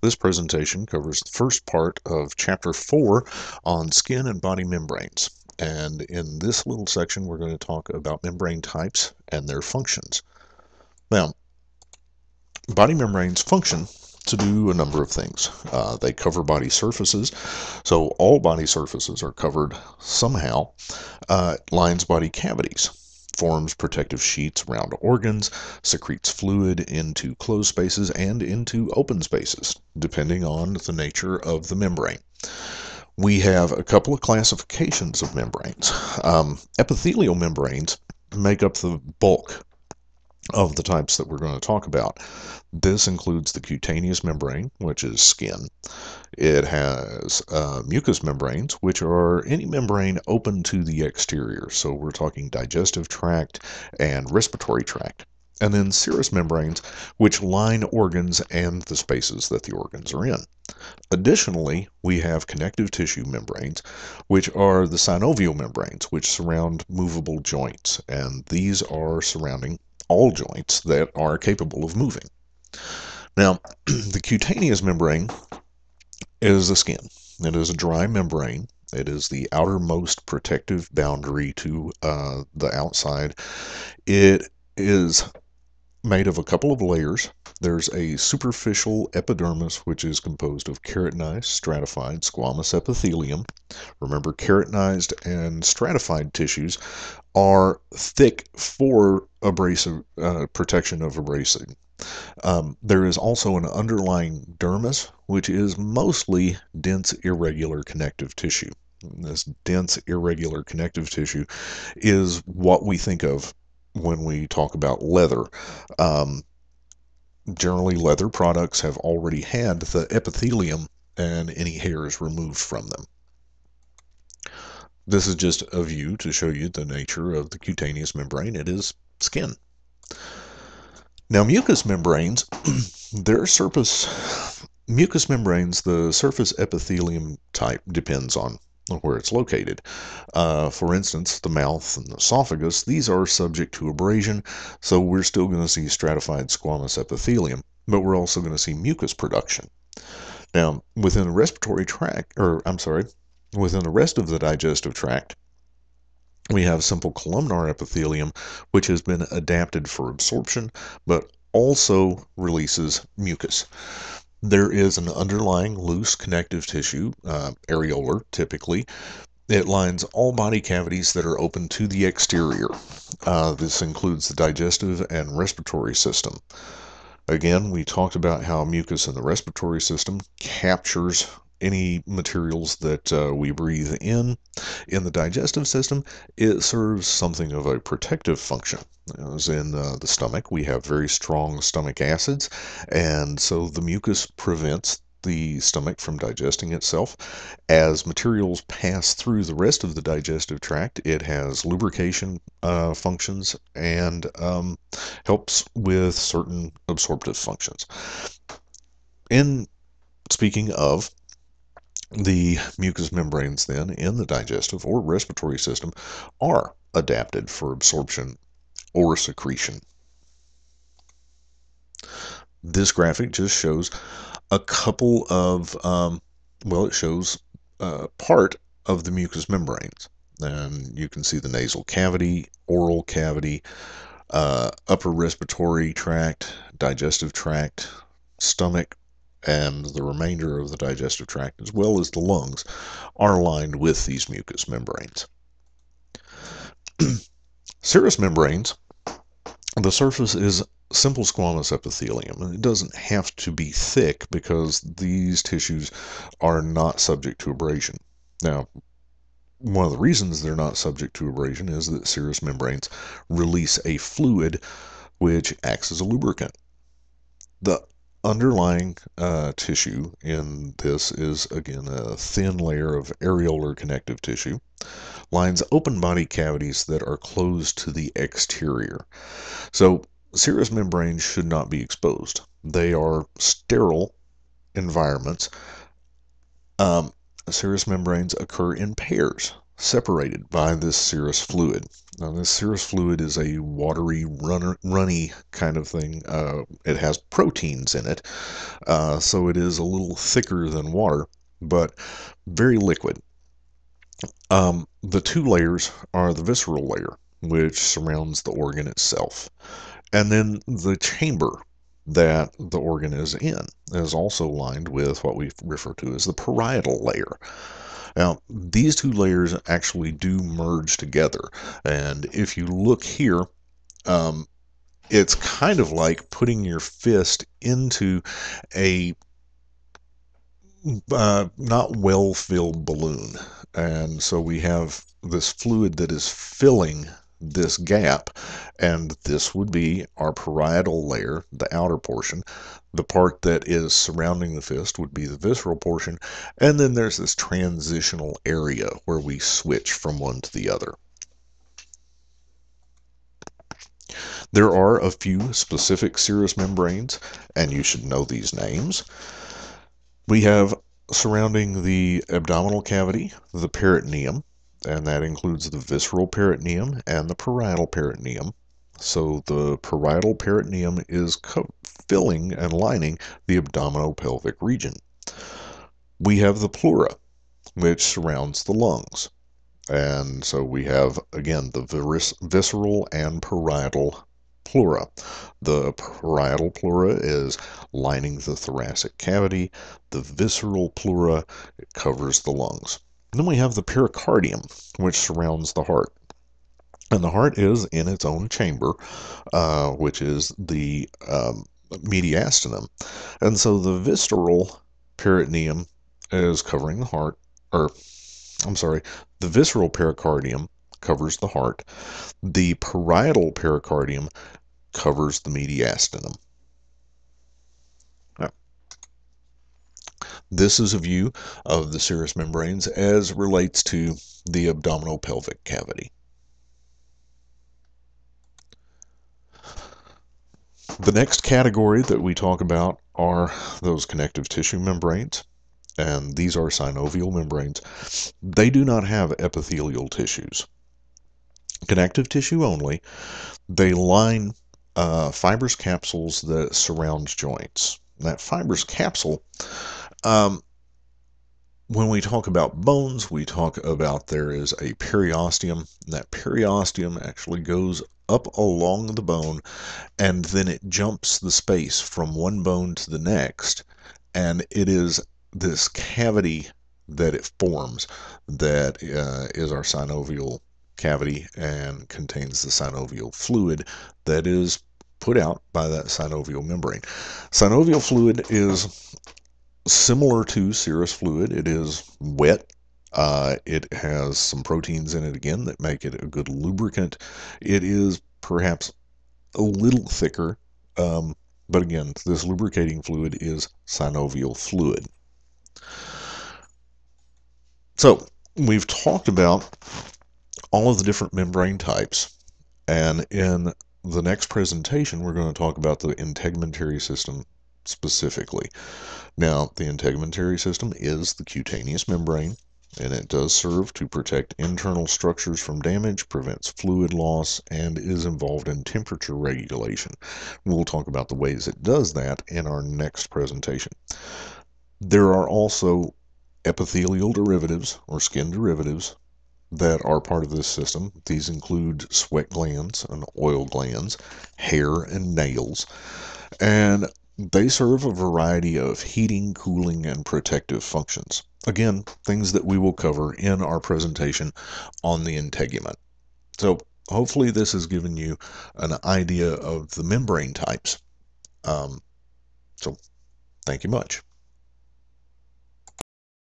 This presentation covers the first part of Chapter 4 on skin and body membranes. And in this little section, we're going to talk about membrane types and their functions. Now, body membranes function to do a number of things. They cover body surfaces, so all body surfaces are covered somehow. Lines body cavities, forms protective sheets around organs, secretes fluid into closed spaces and into open spaces, depending on the nature of the membrane. We have a couple of classifications of membranes. Epithelial membranes make up the bulk of the types that we're going to talk about. This includes the cutaneous membrane, which is skin. It has mucous membranes, which are any membrane open to the exterior. So we're talking digestive tract and respiratory tract. And then serous membranes, which line organs and the spaces that the organs are in. Additionally, we have connective tissue membranes, which are the synovial membranes, which surround movable joints. And these are surrounding all joints that are capable of moving. Now, the cutaneous membrane is the skin. It is a dry membrane. It is the outermost protective boundary to the outside. It is made of a couple of layers. There's a superficial epidermis, which is composed of keratinized, stratified, squamous epithelium. Remember, keratinized and stratified tissues are thick for abrasive protection of abrasive. There is also an underlying dermis, which is mostly dense, irregular connective tissue. And this dense, irregular connective tissue is what we think of when we talk about leather. Generally, leather products have already had the epithelium and any hairs removed from them. This is just a view to show you the nature of the cutaneous membrane. It is skin. Now, mucous membranes, mucous membranes, the surface epithelium type depends on where it's located. For instance, the mouth and the esophagus, these are subject to abrasion, so we're still going to see stratified squamous epithelium, but we're also going to see mucus production. Now, within the respiratory tract, within the rest of the digestive tract, we have simple columnar epithelium, which has been adapted for absorption, but also releases mucus. There is an underlying loose connective tissue, areolar typically. It lines all body cavities that are open to the exterior. This includes the digestive and respiratory system. Again, we talked about how mucus in the respiratory system captures any materials that we breathe in. In the digestive system, it serves something of a protective function. As in the stomach, we have very strong stomach acids, and so the mucus prevents the stomach from digesting itself. As materials pass through the rest of the digestive tract, it has lubrication functions and helps with certain absorptive functions. In speaking of the mucous membranes, then, in the digestive or respiratory system are adapted for absorption or secretion. This graphic just shows a couple of, it shows part of the mucous membranes. And you can see the nasal cavity, oral cavity, upper respiratory tract, digestive tract, stomach, and the remainder of the digestive tract, as well as the lungs, are lined with these mucous membranes. Serous membranes, the surface is simple squamous epithelium, and it doesn't have to be thick because these tissues are not subject to abrasion. Now, one of the reasons they're not subject to abrasion is that serous membranes release a fluid which acts as a lubricant. The underlying tissue in this is, again, a thin layer of areolar connective tissue, lines open body cavities that are closed to the exterior. So serous membranes should not be exposed. They are sterile environments. Serous membranes occur in pairs. separated by this serous fluid. Now, this serous fluid is a watery, runny kind of thing. It has proteins in it, so it is a little thicker than water, but very liquid. The two layers are the visceral layer, which surrounds the organ itself, and then the chamber that the organ is in is also lined with what we refer to as the parietal layer. Now, these two layers actually do merge together, and if you look here, um, it's kind of like putting your fist into a not well-filled balloon. And so we have this fluid that is filling this gap, and this would be our parietal layer, the outer portion. The part that is surrounding the fist would be the visceral portion, and then there's this transitional area where we switch from one to the other. There are a few specific serous membranes, and you should know these names. We have surrounding the abdominal cavity, the peritoneum, and that includes the visceral peritoneum and the parietal peritoneum. So the parietal peritoneum is filling and lining the abdominopelvic region. We have the pleura, which surrounds the lungs. And so we have, again, the visceral and parietal pleura. The parietal pleura is lining the thoracic cavity. The visceral pleura covers the lungs. And then we have the pericardium, which surrounds the heart. And the heart is in its own chamber, which is the mediastinum. And so the visceral peritoneum is covering the heart, or I'm sorry, the visceral pericardium covers the heart. The parietal pericardium covers the mediastinum. Now, this is a view of the serous membranes as relates to the abdominopelvic cavity. The next category that we talk about are those connective tissue membranes, and these are synovial membranes. They do not have epithelial tissues. Connective tissue only. They line fibrous capsules that surround joints. That fibrous capsule, when we talk about bones, we talk about there is a periosteum, and that periosteum actually goes up along the bone, and then it jumps the space from one bone to the next, and it is this cavity that it forms that is our synovial cavity and contains the synovial fluid that is put out by that synovial membrane. Synovial fluid is similar to serous fluid. It is wet. It has some proteins in it again that make it a good lubricant. It is perhaps a little thicker, but again, this lubricating fluid is synovial fluid. So we've talked about all of the different membrane types, and in the next presentation, we're going to talk about the integumentary system specifically. Now, the integumentary system is the cutaneous membrane, and it does serve to protect internal structures from damage, prevents fluid loss, and is involved in temperature regulation. We'll talk about the ways it does that in our next presentation. There are also epithelial derivatives or skin derivatives that are part of this system. These include sweat glands and oil glands, hair and nails, and they serve a variety of heating, cooling, and protective functions. Again, things that we will cover in our presentation on the integument. So hopefully this has given you an idea of the membrane types. So thank you much.